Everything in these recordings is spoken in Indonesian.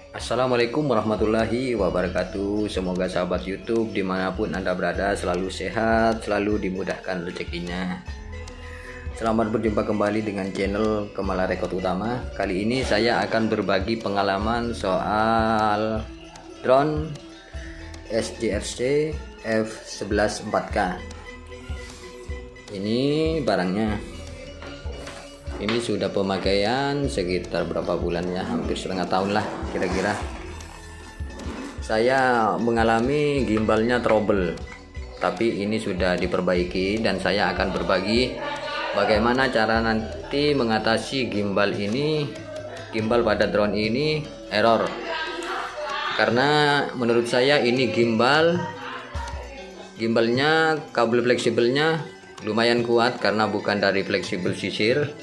Assalamualaikum warahmatullahi wabarakatuh. Semoga sahabat YouTube dimanapun Anda berada selalu sehat, selalu dimudahkan rezekinya. Selamat berjumpa kembali dengan channel Kemala Rekod Utama. Kali ini saya akan berbagi pengalaman soal drone SJRC F11 4K. Ini barangnya. Ini sudah pemakaian sekitar berapa bulan ya, hampir setengah tahun lah kira-kira. Saya mengalami gimbalnya trouble, tapi ini sudah diperbaiki dan saya akan berbagi bagaimana cara nanti mengatasi gimbal pada drone ini error. Karena menurut saya ini gimbalnya kabel fleksibelnya lumayan kuat karena bukan dari fleksibel sisir,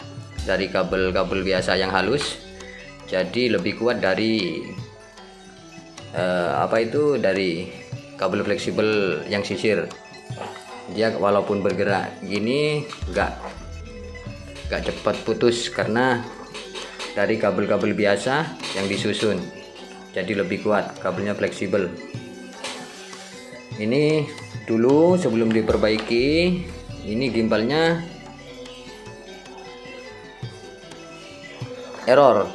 dari kabel-kabel biasa yang halus, jadi lebih kuat dari dari kabel fleksibel yang sisir. Dia walaupun bergerak gini gak cepat putus karena dari kabel-kabel biasa yang disusun, jadi lebih kuat, kabelnya fleksibel. Ini dulu sebelum diperbaiki, ini gimbalnya error,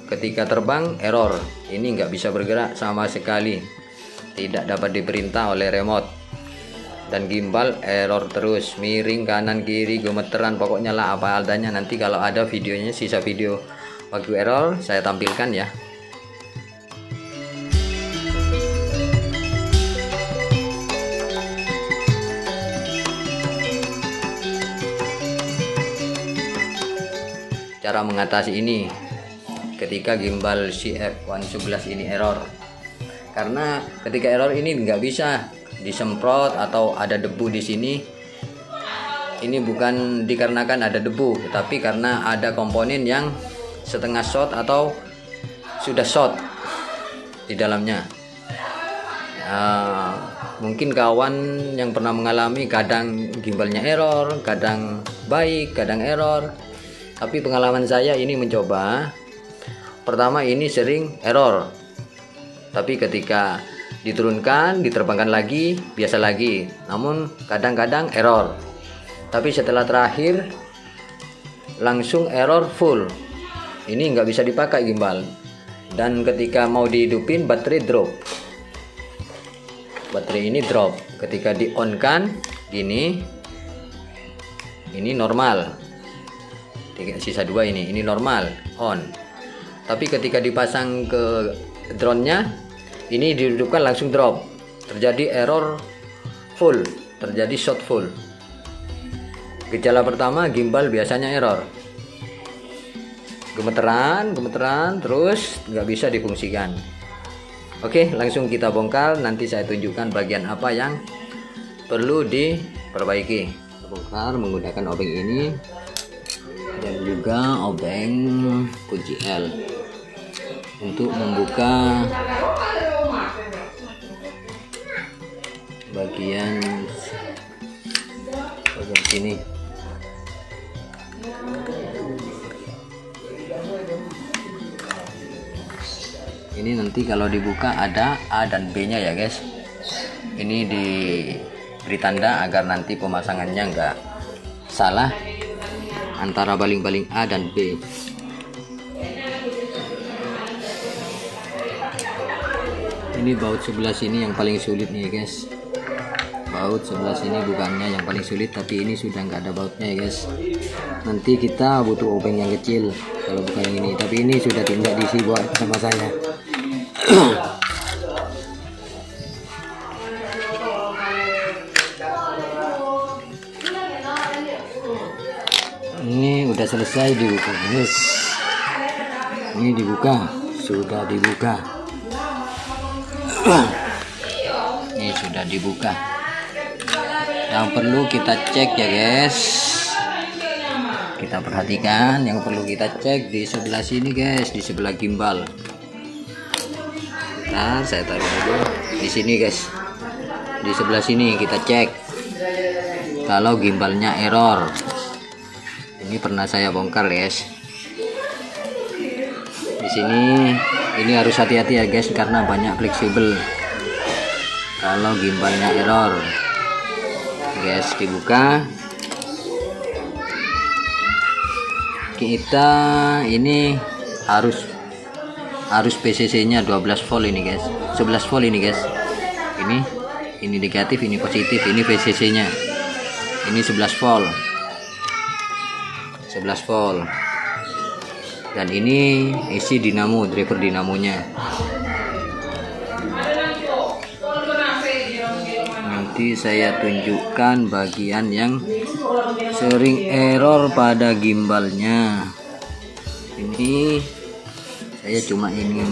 ketika terbang error, ini nggak bisa bergerak sama sekali, tidak dapat diperintah oleh remote, dan gimbal error terus, miring kanan kiri, gemeteran, pokoknya lah apa adanya. Nanti kalau ada videonya, sisa video waktu error saya tampilkan ya. Cara mengatasi ini ketika gimbal CF111 ini error, karena ketika error ini nggak bisa disemprot atau ada debu di sini. Ini bukan dikarenakan ada debu, tapi karena ada komponen yang setengah short atau sudah short di dalamnya. Mungkin kawan yang pernah mengalami, kadang gimbalnya error, kadang baik, kadang error. Tapi pengalaman saya ini mencoba, pertama ini sering error, tapi ketika diturunkan, diterbangkan lagi, biasa lagi. Namun kadang-kadang error, tapi setelah terakhir langsung error full. Ini nggak bisa dipakai gimbal, dan ketika mau dihidupin baterai drop. Baterai ini drop ketika di on kan gini, ini normal. Sisa dua ini normal on, tapi ketika dipasang ke drone-nya, ini dihidupkan langsung drop, terjadi error full, terjadi short full. Gejala pertama, gimbal biasanya error, gemeteran terus nggak bisa difungsikan. Oke, langsung kita bongkar, nanti saya tunjukkan bagian apa yang perlu diperbaiki. Bongkar menggunakan obeng ini dan juga obeng kunci L untuk membuka bagian sini. Ini nanti kalau dibuka ada A dan B nya ya guys. Ini diberi tanda agar nanti pemasangannya enggak salah antara baling-baling A dan B. Ini baut sebelah sini yang paling sulit nih guys. Baut sebelah sini bukannya yang paling sulit, tapi ini sudah nggak ada bautnya ya guys. Nanti kita butuh obeng yang kecil kalau bukan yang ini, tapi ini sudah tidak diisi buat sama saya. Ini udah selesai dibuka guys. Ini dibuka, sudah dibuka. Ini sudah dibuka. Yang perlu kita cek ya guys, kita perhatikan, yang perlu kita cek di sebelah sini guys, di sebelah gimbal. Nah, saya taruh dulu di sini guys, di sebelah sini kita cek kalau gimbalnya error. Ini pernah saya bongkar guys. Di sini ini harus hati-hati ya guys, karena banyak fleksibel kalau gimbalnya error. Guys, dibuka. Kita ini harus PCC nya 12 volt ini guys, 11 volt ini guys. Ini negatif, ini positif, ini PCC nya. Ini 11 volt. 11 volt. Dan ini isi dinamo, driver dinamonya. Nanti saya tunjukkan bagian yang sering error pada gimbalnya. Ini saya cuma ingin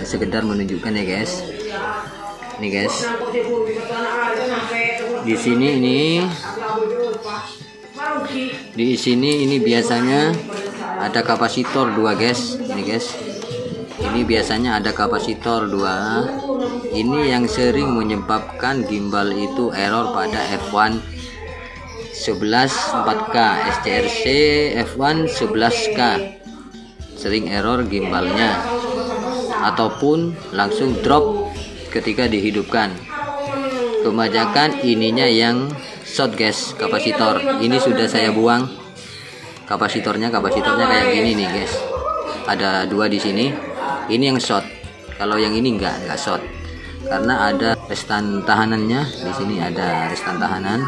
sekedar menunjukkan ya guys. Ini guys, di sini ini biasanya ada kapasitor 2 guys. Ini guys, ini biasanya ada kapasitor 2. Ini yang sering menyebabkan gimbal itu error pada F1 11 4K, SCRC F1 11K sering error gimbalnya, ataupun langsung drop ketika dihidupkan. Kebanyakan ininya yang short guys, kapasitor. Ini sudah saya buang kapasitornya kayak gini nih guys. Ada 2 di sini. Ini yang short. Kalau yang ini enggak short. Karena ada restan tahanannya. Di sini ada restan tahanan.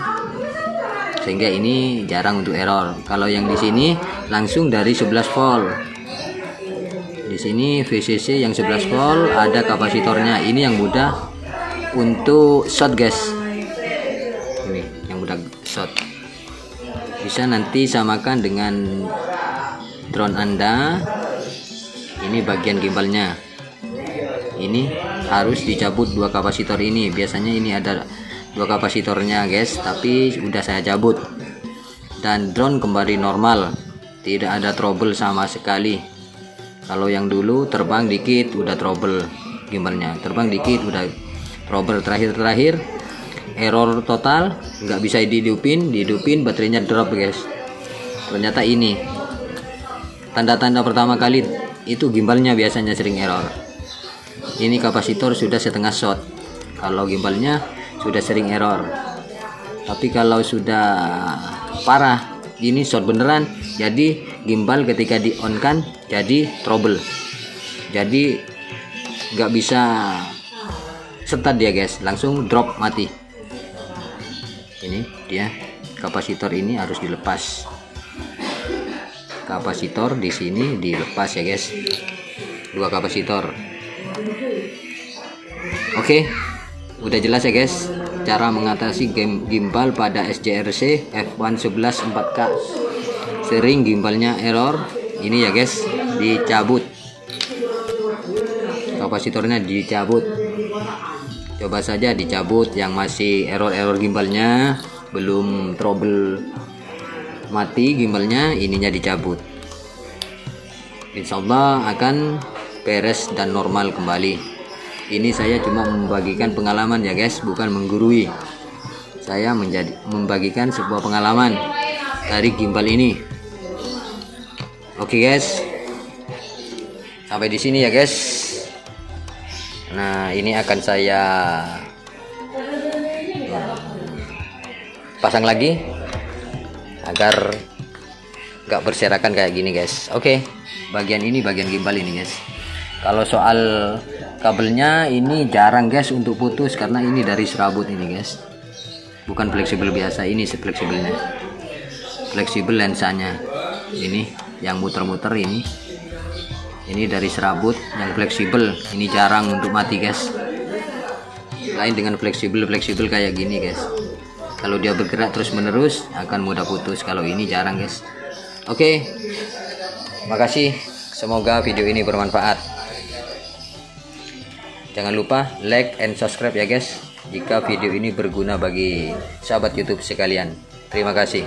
Sehingga ini jarang untuk error. Kalau yang di sini langsung dari 11 volt. Di sini VCC yang 11 volt, ada kapasitornya. Ini yang mudah untuk short guys. Ini yang mudah short. Bisa nanti samakan dengan drone Anda. Ini bagian gimbalnya. Ini harus dicabut 2 kapasitor ini. Biasanya ini ada 2 kapasitornya guys, tapi udah saya cabut. Dan drone kembali normal. Tidak ada trouble sama sekali. Kalau yang dulu terbang dikit udah trouble gimbalnya, terbang dikit udah trouble. Terakhir error total, nggak bisa dihidupin baterainya drop guys. Ternyata ini tanda-tanda pertama kali itu gimbalnya biasanya sering error. Ini kapasitor sudah setengah short kalau gimbalnya sudah sering error. Tapi kalau sudah parah, ini short beneran, jadi gimbal ketika di on kan jadi trouble, jadi nggak bisa start dia guys, langsung drop mati. Ini dia kapasitor, ini harus dilepas. Kapasitor di sini dilepas ya guys, 2 kapasitor. Oke, udah jelas ya guys cara mengatasi gimbal pada SCRC F1 11 4K sering gimbalnya error. Ini ya guys, dicabut kapasitornya, dicabut. Coba saja dicabut yang masih error gimbalnya, belum trouble mati gimbalnya, ininya dicabut. Insya Allah akan beres dan normal kembali. Ini saya cuma membagikan pengalaman ya guys, bukan menggurui. Saya membagikan sebuah pengalaman dari gimbal ini. Oke guys, sampai di sini ya guys. Nah, ini akan saya pasang lagi agar nggak berserakan kayak gini guys. Oke, bagian ini bagian gimbal ini guys. Kalau soal kabelnya ini jarang guys untuk putus, karena ini dari serabut ini guys, bukan fleksibel biasa. Ini fleksibelnya, fleksibel lensanya ini yang muter-muter ini dari serabut yang fleksibel. Ini jarang untuk mati guys, lain dengan fleksibel kayak gini guys. Kalau dia bergerak terus menerus akan mudah putus. Kalau ini jarang guys. Oke, makasih, semoga video ini bermanfaat. Jangan lupa like and subscribe ya guys, jika video ini berguna bagi sahabat YouTube sekalian. Terima kasih.